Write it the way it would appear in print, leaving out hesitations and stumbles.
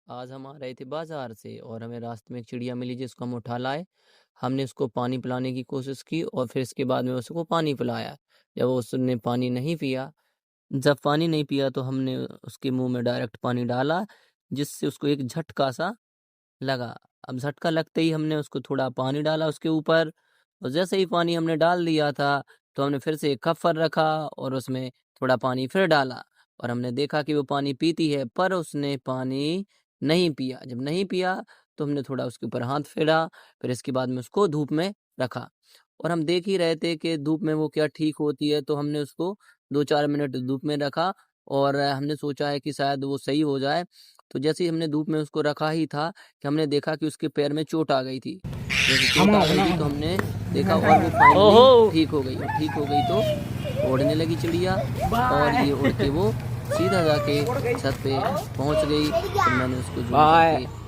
आज हम आ रहे थे बाजार से और हमें रास्ते में एक चिड़िया मिली जिसको हम उठा लाए। हमने उसको पानी पिलाने की कोशिश की और फिर इसके बाद में उसको पानी पिलाया। जब उसने पानी नहीं पिया जब पानी नहीं पिया तो हमने उसके मुँह में डायरेक्ट पानी डाला, जिससे उसको एक झटका सा लगा। अब झटका लगते ही हमने उसको थोड़ा पानी डाला उसके ऊपर और जैसे ही पानी हमने डाल दिया था, तो हमने फिर से एक कफ़र रखा और उसमें थोड़ा पानी फिर डाला और हमने देखा कि वो पानी पीती है, पर उसने पानी नहीं पिया। जब नहीं पिया, तो हमने थोड़ा उसके ऊपर हाथ फेरा, फिर इसके बाद में उसको धूप में रखा और हम देख ही रहे थे कि धूप में वो क्या ठीक होती है, तो हमने उसको 2-4 मिनट धूप में रखा और हमने सोचा है कि शायद वो सही हो जाए। तो जैसे ही हमने धूप में उसको रखा ही था कि हमने देखा कि उसके पैर में चोट आ गई थी। जैसे चोट आ गई थी तो हमने देखा और वो फाइनली ठीक हो गई और ठीक हो गई तो उड़ने लगी चिड़िया और ये उड़ के वो सीधा जाके छत पे पहुंच गई। फिर मैंने उसको ज़ूम करके